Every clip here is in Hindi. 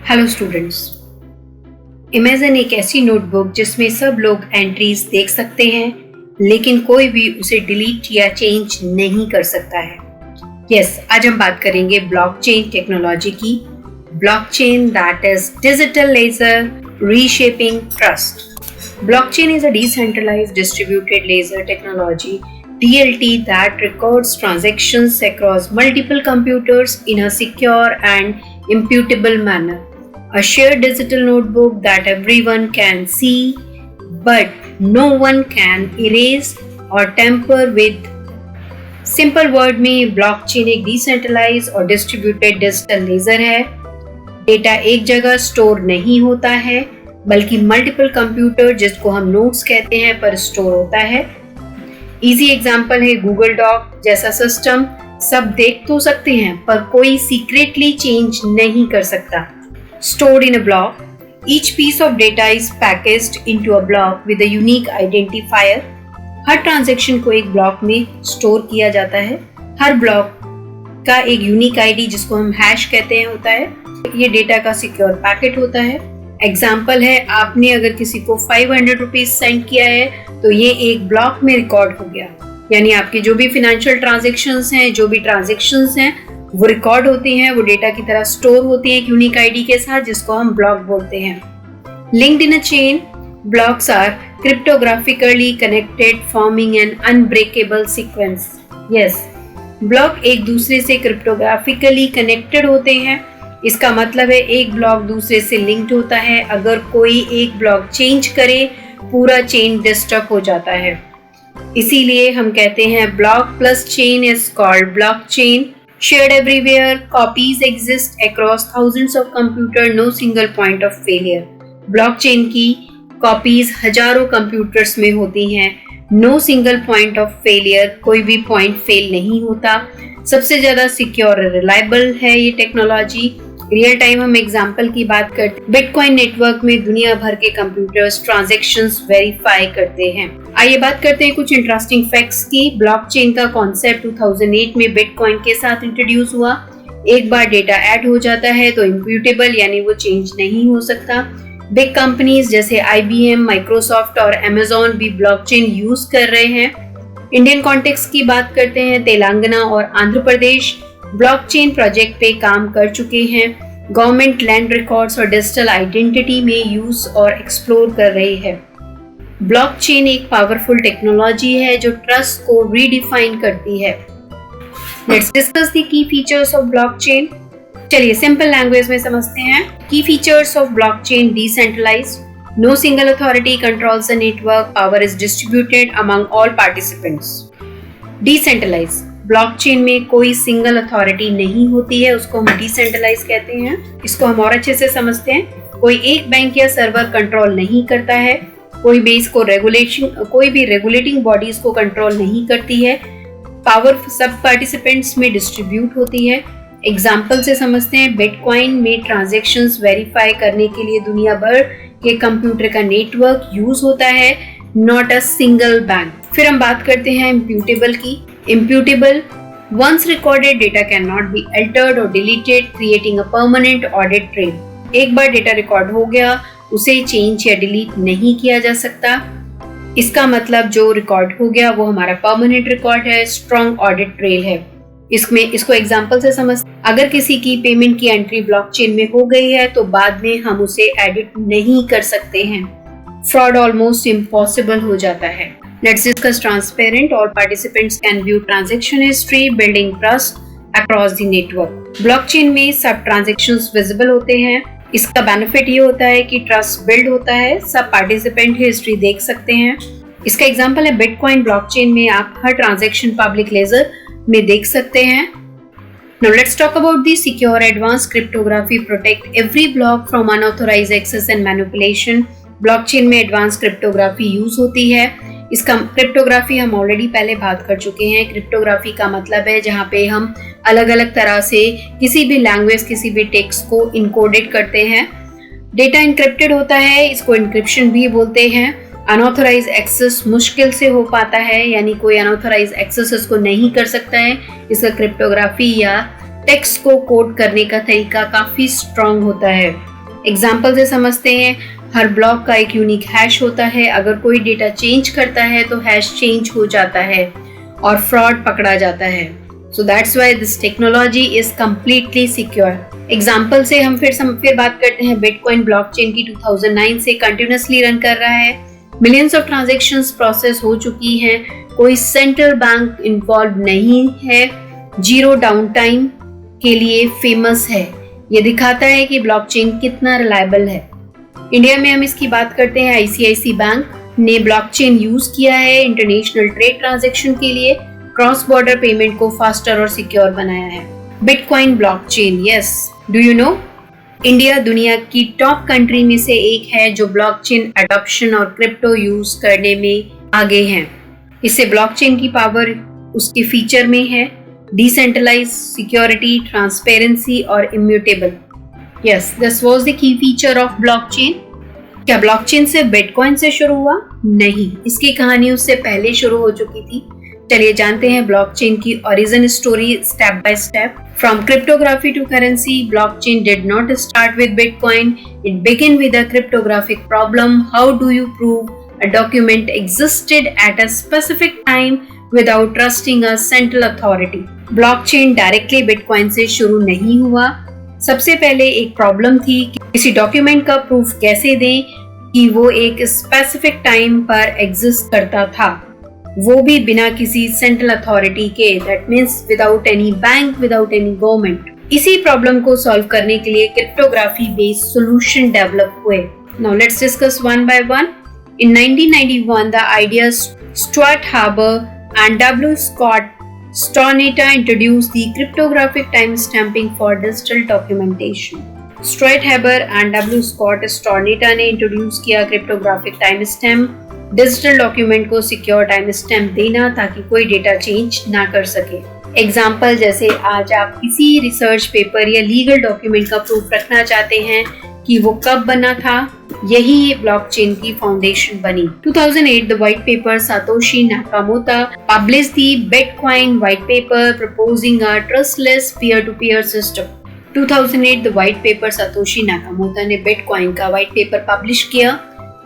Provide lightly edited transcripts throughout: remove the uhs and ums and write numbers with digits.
हेलो स्टूडेंट्स, इमेजिन एक ऐसी नोटबुक जिसमें सब लोग एंट्रीज देख सकते हैं लेकिन कोई भी उसे डिलीट या चेंज नहीं कर सकता है। आज हम बात करेंगे ब्लॉकचेन टेक्नोलॉजी की। Blockchain that is digital ledger reshaping trust. Blockchain is a decentralized distributed ledger technology DLT that records transactions across multiple computers in a secure and immutable manner. A shared digital notebook that everyone can see but no one can erase or tamper with. Simple word में ब्लॉकचेन एक डिसेंट्रलाइज और डिस्ट्रीब्यूटेड डिजिटल लेजर है। डेटा एक जगह स्टोर नहीं होता है बल्कि मल्टीपल कंप्यूटर जिसको हम नोड्स कहते हैं पर स्टोर होता है। इजी एग्जांपल है गूगल डॉक जैसा सिस्टम। सब देख तो सकते हैं पर कोई सीक्रेटली चेंज नहीं कर सकता। Stored in a block, each piece of data is packaged into a block with a unique identifier. Her transaction को एक ब्लॉक में स्टोर किया जाता है। हर ब्लॉक का एक यूनिक आईडी जिसको हम हैश कहते हैं होता है। ये डेटा का सिक्योर पैकेट होता है। एग्जाम्पल है, आपने अगर किसी को 500 रुपीज सेंड किया है तो ये एक ब्लॉक में रिकॉर्ड हो गया, यानी आपकी जो भी फाइनेंशियल ट्रांजैक्शंस हैं, जो भी ट्रांजैक्शंस हैं वो रिकॉर्ड होती हैं, वो डेटा की तरह स्टोर होती हैं एक यूनिक आईडी के साथ जिसको हम ब्लॉक बोलते हैं। Linked in a chain, blocks are cryptographically connected forming an unbreakable sequence. Block एक दूसरे से क्रिप्टोग्राफिकली कनेक्टेड होते हैं। इसका मतलब है एक ब्लॉक दूसरे से लिंक्ड होता है। अगर कोई एक ब्लॉक चेंज करे पूरा चेन डिस्टर्ब हो जाता है। इसीलिए हम कहते हैं block plus chain is called blockchain. Shared everywhere, copies exist across thousands of computers, no single point of failure. Blockchain की कॉपीज हजारों कंप्यूटर्स में होती हैं, no single point of failure, कोई भी पॉइंट फेल नहीं होता। सबसे ज्यादा सिक्योर और रिलायबल है ये टेक्नोलॉजी। रियल टाइम हम एग्जांपल की बात करते हैं, बिटकॉइन नेटवर्क में दुनिया भर के कंप्यूटर्स ट्रांजैक्शंस वेरीफाई करते हैं। आइए बात करते हैं कुछ इंटरेस्टिंग फैक्ट्स की। ब्लॉकचेन का कॉन्सेप्ट 2008 में बिटकॉइन के साथ इंट्रोड्यूस हुआ। एक बार डेटा ऐड हो जाता है तो इम्प्यूटेबल यानी वो चेंज नहीं हो सकता। बिग कंपनीज जैसे IBM, माइक्रोसॉफ्ट और Amazon भी ब्लॉकचेन यूज कर रहे हैं। इंडियन कॉन्टेक्स्ट की बात करते हैं, तेलंगाना और आंध्र प्रदेश ब्लॉकचेन प्रोजेक्ट पे काम कर चुके हैं। गवर्नमेंट लैंड रिकॉर्ड्स और डिजिटल आइडेंटिटी में यूज और एक्सप्लोर कर रही है। ब्लॉकचेन एक पावरफुल टेक्नोलॉजी है जो ट्रस्ट को रीडिफाइन करती है। Let's discuss the key features of blockchain. चलिए सिंपल लैंग्वेज में समझते हैं। Key features of blockchain: decentralized, no single authority controls the network, power is distributed among all participants. Decentralized, blockchain में कोई सिंगल अथॉरिटी नहीं होती है, उसको हम डिसेंट्रलाइज कहते हैं। इसको हम और अच्छे से समझते हैं। कोई एक बैंक या सर्वर कंट्रोल नहीं करता है, कोई भी इसको कोई भी रेगुलेटिंग बॉडी इसको कंट्रोल नहीं करती है। पावर सब पार्टिसिपेंट्स में डिस्ट्रीब्यूट होती है। एग्जाम्पल से समझते हैं, बिटकॉइन में ट्रांजैक्शंस वेरीफाई करने के लिए दुनिया भर के कंप्यूटर का नेटवर्क यूज होता है, नॉट अ सिंगल बैंक। फिर हम बात करते हैं इम्प्यूटेबल की। Imputable, once recorded data cannot be altered or deleted, creating a permanent audit trail. एक बार डेटा रिकॉर्ड हो गया उसे चेंज या डिलीट नहीं किया जा सकता। इसका मतलब जो रिकॉर्ड हो गया वो हमारा परमानेंट रिकॉर्ड है, स्ट्रॉन्ग ऑडिट ट्रेल है। इसको एग्जांपल से समझ, अगर किसी की पेमेंट की एंट्री ब्लॉकचेन में हो गई है तो बाद में हम उसे एडिट नहीं कर सकते हैं। फ्रॉड ऑलमोस्ट इम्पॉसिबल हो जाता है। Let's discuss transparent. All participants can view transaction history, building trust across the network. Blockchain में सब transactions visible होते हैं। इसका benefit ये होता है कि trust build होता है, सब participant history देख सकते हैं। इसका example है Bitcoin blockchain में आप हर transaction public ledger में देख सकते हैं। Now let's talk about the secure advanced cryptography protect every block from unauthorized access and manipulation. Blockchain में advanced cryptography use होती है। इसका क्रिप्टोग्राफी हम ऑलरेडी पहले बात कर चुके हैं। क्रिप्टोग्राफी का मतलब है जहाँ पे हम अलग अलग तरह से किसी भी लैंग्वेज, किसी भी टेक्स्ट को इनकोडेड करते हैं। डेटा इनक्रिप्टेड होता है, इसको इनक्रिप्शन भी बोलते हैं। अनऑथोराइज एक्सेस मुश्किल से हो पाता है, यानी कोई अनऑथोराइज एक्सेस इसको नहीं कर सकता है। इसका क्रिप्टोग्राफी या टेक्स्ट को कोड करने का तरीका काफी स्ट्रॉन्ग होता है। एग्जाम्पल से समझते हैं, हर ब्लॉक का एक यूनिक हैश होता है। अगर कोई डेटा चेंज करता है तो हैश चेंज हो जाता है और फ्रॉड पकड़ा जाता है। So that's why this technology is completely secure. Example से हम फिर बात करते हैं, बिटकॉइन ब्लॉकचेन की 2009 से कंटिन्यूअसली रन कर रहा है। मिलियंस ऑफ ट्रांजैक्शंस प्रोसेस हो चुकी हैं, कोई सेंट्रल बैंक इन्वॉल्व नहीं है, जीरो डाउन टाइम के लिए फेमस है। ये दिखाता है कि ब्लॉकचेन कितना रिलायबल है। इंडिया में हम इसकी बात करते हैं, आईसीआईसी बैंक ने ब्लॉकचेन यूज किया है इंटरनेशनल ट्रेड ट्रांजैक्शन के लिए, क्रॉस बॉर्डर पेमेंट को फास्टर और सिक्योर बनाया है। Bitcoin blockchain, yes, do you know India दुनिया की टॉप कंट्री में से एक है जो ब्लॉकचेन अडॉप्शन और क्रिप्टो यूज करने में आगे हैं। इससे ब्लॉकचेन की पावर उसके फीचर में है, डिसेंट्रलाइज, सिक्योरिटी, ट्रांसपेरेंसी और immutable. Yes, this was the key feature of blockchain. क्या ब्लॉकचेन से बिटकॉइन से शुरू हुआ? नहीं, इसकी कहानी उससे पहले शुरू हो चुकी थी। चलिए जानते हैं ब्लॉकचेन की origin story step by step. From cryptography to currency, blockchain did not start with Bitcoin. It began with a cryptographic problem. How do you prove a document existed at a specific time without trusting a central authority? Blockchain directly Bitcoin से शुरू नहीं हुआ। सबसे पहले एक प्रॉब्लम थी कि किसी डॉक्यूमेंट का प्रूफ कैसे दें कि वो एक स्पेसिफिक टाइम पर एग्जिस्ट करता था, वो भी बिना किसी सेंट्रल अथॉरिटी के, that means without any bank, without any government. इसी प्रॉब्लम को सॉल्व करने के लिए क्रिप्टोग्राफी बेस्ड सॉल्यूशन डेवलप हुए। Now let's discuss one by one. In 1991 the idea Stuart Haber and W Scott Stornetta introduced the cryptographic time stamping for digital documentation. Stuart Haber and W Scott Stornetta ने इंट्रोड्यूस किया cryptographic time stamp, digital document को सिक्योर टाइम स्टैम्प देना ताकि कोई डेटा चेंज ना कर सके। एग्जाम्पल जैसे आज आप किसी रिसर्च पेपर या लीगल डॉक्यूमेंट का प्रूफ रखना चाहते हैं कि वो कब बना था, यही ब्लॉकचेन की फाउंडेशन बनी। 2008 the white paper Satoshi Nakamoto published the Bitcoin white paper proposing a trustless peer to peer system. 2008 the white paper Satoshi Nakamoto ने बिटकॉइन का व्हाइट पेपर पब्लिश किया।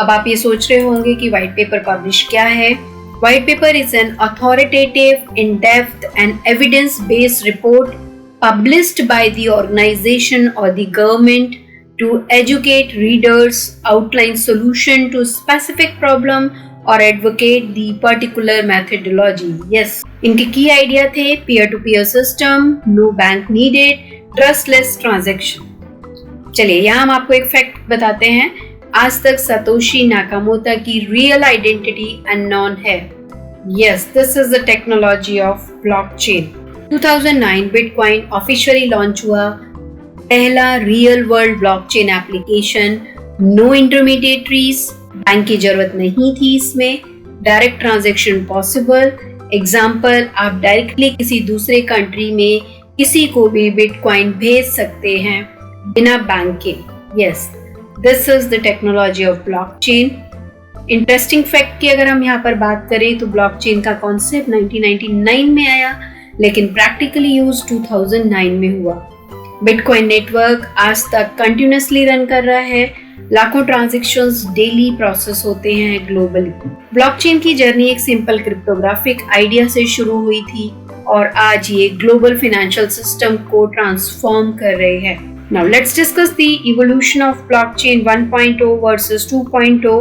अब आप ये सोच रहे होंगे कि व्हाइट पेपर पब्लिश क्या है। White paper is an authoritative, in depth and evidence based report published by the organization or the government to educate readers, outline solution to specific problem or advocate the particular methodology. Yes, इनके की आइडिया थे peer to peer system, no bank needed, trustless transaction. चलिए यहाँ हम आपको एक फैक्ट बताते हैं, आज तक सतोशी नाकामोटा की रियल आइडेंटिटी अननोन है। Yes, this is the technology of blockchain. 2009 bitcoin officially launch हुआ, पहला real world blockchain application, no intermediaries, bank की जरूरत नहीं थी इसमें, डायरेक्ट ट्रांजैक्शन पॉसिबल। एग्जांपल, आप डायरेक्टली किसी दूसरे कंट्री में किसी को भी बिटकॉइन भेज सकते हैं बिना बैंक के। Yes, this is the technology of blockchain. Interesting fact की अगर हम यहाँ पर बात करें तो ब्लॉकचेन का कॉन्सेप्ट 1999 में आया, लेकिन प्रैक्टिकली यूज 2009 में हुआ। बिटकॉइन नेटवर्क आज तक कंटिन्यूअसली रन कर रहा है, लाखों ट्रांजैक्शंस डेली प्रोसेस होते हैं ग्लोबली। ब्लॉकचेन की जर्नी एक सिंपल क्रिप्टोग्राफिक आइडिया से शुरू हुई थी और आज ये ग्लोबल फाइनेंशियल सिस्टम को ट्रांसफॉर्म कर रहे हैं। Now let's discuss the evolution of blockchain 1.0 versus 2.0।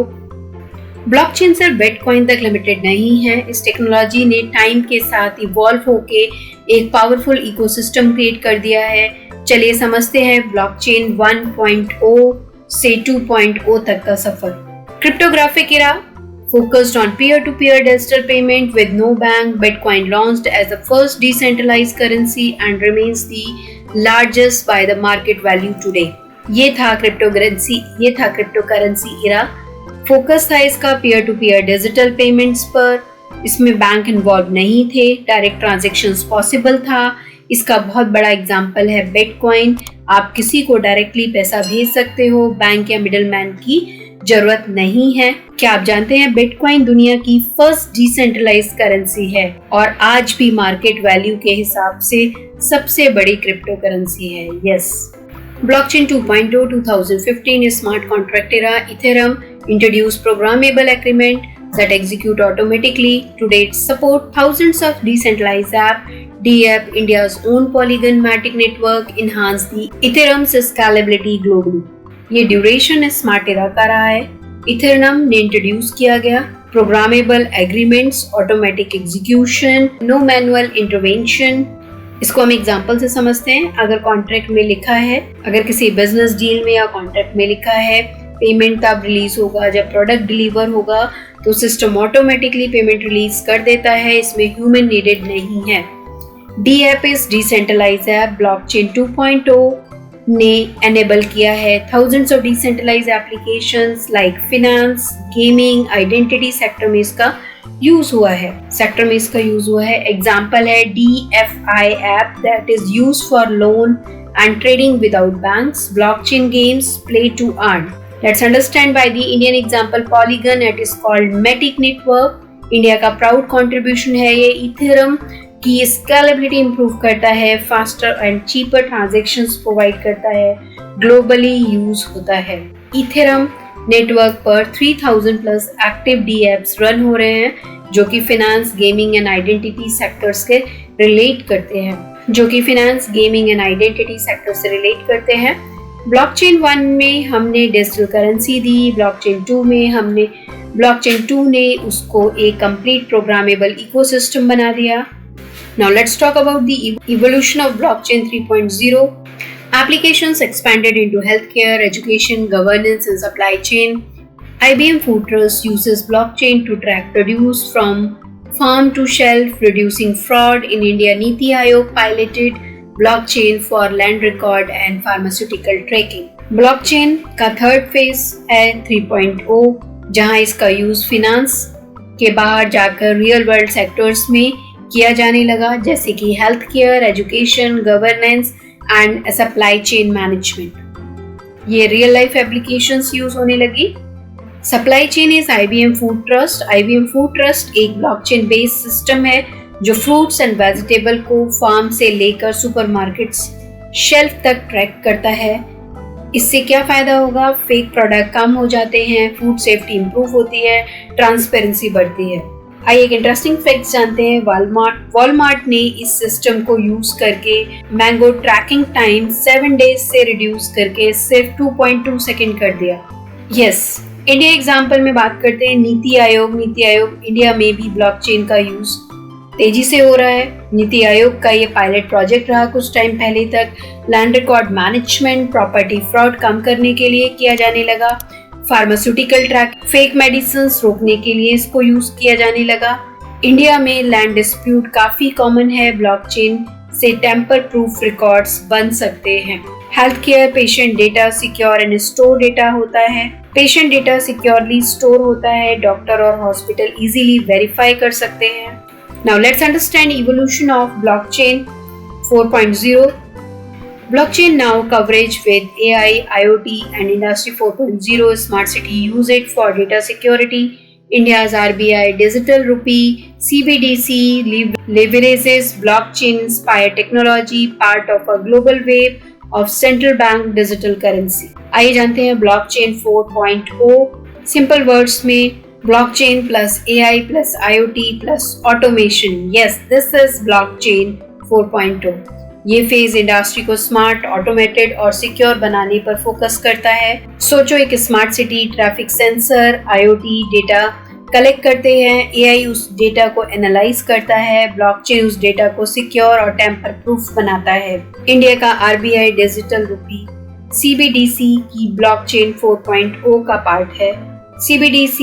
Blockchain सिर्फ बिटकॉइन तक लिमिटेड नहीं है, इस टेक्नोलॉजी ने टाइम के साथ इवॉल्व होके एक पावरफुल इकोसिस्टम क्रिएट कर दिया है। चलिए समझते हैं ब्लॉकचेन 1.0 से 2.0 तक का सफर। Cryptographic era focused on peer-to-peer digital payment with no bank. Bitcoin launched as the first decentralized currency and remains the largest by the market value today. ये था क्रिप्टोकरेंसी एरा। फोकस था इसका peer to peer digital payments पर, इसमें बैंक इन्वॉल्व नहीं थे, डायरेक्ट ट्रांजैक्शंस पॉसिबल था। इसका बहुत बड़ा एग्जांपल है बिटकॉइन। आप किसी को डायरेक्टली पैसा भेज सकते हो, बैंक या मिडलमैन की जरूरत नहीं है। क्या आप जानते हैं बिटकॉइन दुनिया की फर्स्ट डिसेंट्रलाइज्ड करेंसी है और आज भी मार्केट वैल्यू के हिसाब से सबसे बड़ी क्रिप्टो करेंसी है। Yes, Blockchain 2.0 2015 smart contract era. Ethereum introduced programmable agreement that execute automatically. Today it support thousands of decentralized app. DApp, India's own Polygon Matic network, enhance the Ethereum's scalability globally. ये ड्यूरेशन स्मार्ट एरा का रहा है. इथेरियम ने इंट्रोड्यूस किया गया. Programmable agreements, automatic execution, no manual intervention. इसको हम एग्जांपल से समझते हैं. अगर कॉन्ट्रैक्ट में लिखा है, अगर किसी बिजनेस डील में या कॉन्ट्रैक्ट में लिखा है पेमेंट तब रिलीज होगा जब प्रोडक्ट डिलीवर होगा, तो सिस्टम ऑटोमेटिकली पेमेंट रिलीज कर देता है. इसमें ह्यूमन नीडेड नहीं है. DApp is decentralized app. Blockchain 2.0 ने एनेबल किया है thousands of decentralized applications like finance, gaming, identity sector में इसका यूज हुआ है. एग्जांपल है DFI app that is used for loan and trading without banks. Blockchain games, play to earn. Let's understand by the Indian example Polygon. It is called Matic network. India का प्राउड कंट्रीब्यूशन है. ये इथेरियम की स्केलेबिलिटी इंप्रूव करता है, faster and cheaper transactions provide करता है, ग्लोबली यूज होता है. इथेरियम नेटवर्क पर 3000 प्लस एक्टिव DApps रन हो रहे हैं जो कि finance, gaming and identity sectors से रिलेट करते हैं. ब्लॉकचेन 1 में हमने डिजिटल करेंसी दी. ब्लॉकचेन 2 ने उसको एक कंप्लीट प्रोग्रामेबल इकोसिस्टम बना दिया. Now let's talk about the evolution of blockchain 3.0. Applications expanded into healthcare, education, governance and supply chain. IBM Food Trust uses blockchain to track produce from farm to shelf, reducing fraud. In India, Niti Aayog piloted blockchain for land record and pharmaceutical tracking. Blockchain का थर्ड फेज है 3.0, जहां इसका यूज फिनेंस के बाहर जाकर रियल वर्ल्ड सेक्टर्स में किया जाने लगा, जैसे कि health care, education, governance and supply chain management. ये रियल लाइफ एप्लीकेशंस यूज होने लगी. Supply chain is IBM food trust. IBM food trust एक ब्लॉकचेन बेस्ड सिस्टम है जो फ्रूट्स एंड वेजिटेबल को फार्म से लेकर सुपरमार्केट्स शेल्फ तक ट्रैक करता है. इससे क्या फायदा होगा? फेक प्रोडक्ट कम हो जाते हैं, फूड सेफ्टी इंप्रूव होती है, ट्रांसपेरेंसी बढ़ती है. आइए एक इंटरेस्टिंग फैक्ट जानते हैं. वॉलमार्ट ने इस सिस्टम को यूज करके मैंगो ट्रैकिंग टाइम 7 डेज से रिड्यूस करके सिर्फ 2.2 सेकेंड कर दिया. इंडिया एग्जाम्पल में बात करते हैं. नीति आयोग इंडिया में भी ब्लॉकचेन का यूज तेजी से हो रहा है. नीति आयोग का ये पायलट प्रोजेक्ट रहा कुछ टाइम पहले तक. Land record management, property fraud कम करने के लिए किया जाने लगा. फार्मास्यूटिकल ट्रैक, फेक मेडिसिन्स रोकने के लिए इसको यूज किया जाने लगा. इंडिया में लैंड डिस्प्यूट काफी कॉमन है. ब्लॉकचेन से टेम्पर प्रूफ रिकॉर्ड्स बन सकते हैं. Health care, patient data secure and store data होता है. पेशेंट डेटा सिक्योरली स्टोर होता है. डॉक्टर और हॉस्पिटल इजीली वेरीफाई कर सकते हैं. Now let's understand evolution of blockchain 4.0. Blockchain now coverage with AI, IoT and Industry 4.0. Smart city use it for data security. India's RBI digital rupee CBDC leverages blockchain-inspired technology, part of a global wave of central bank digital currency. आइए जानते हैं blockchain 4.0. Simple words में blockchain plus AI plus IoT plus automation. Yes, this is blockchain 4.0. ये फेज इंडस्ट्री को स्मार्ट, ऑटोमेटेड और सिक्योर बनाने पर फोकस करता है. सोचो एक smart city traffic sensor, IoT data collect करते हैं, AI उस डेटा को एनालाइज करता है, ब्लॉकचेन उस डेटा को सिक्योर और टेम्पर प्रूफ बनाता है. इंडिया का RBI डिजिटल रूपी CBDC की ब्लॉकचेन 4.0 का पार्ट है. CBDC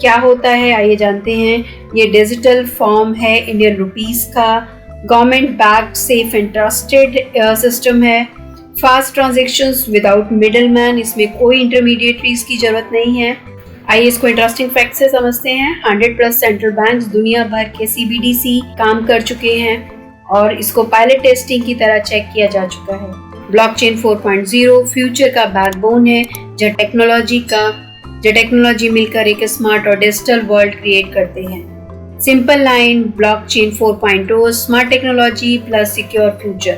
क्या होता है आइए जानते हैं. ये डिजिटल फॉर्म है इंडियन रुपीस का. Government backed, safe and trusted system है. Fast transactions without middle man, इसमें कोई इंटरमीडिएटरीज की जरूरत नहीं है. आइए इसको इंटरेस्टिंग फैक्ट से समझते हैं. 100+ सेंट्रल बैंक्स दुनिया भर के CBDC काम कर चुके हैं और इसको पायलट टेस्टिंग की तरह चेक किया जा चुका है. ब्लॉकचेन 4.0 फ्यूचर का बैकबोन है, जब टेक्नोलॉजी मिलकर एक स्मार्ट और डिजिटल वर्ल्ड क्रिएट करते हैं. Simple line, blockchain 4.0 smart technology plus secure future.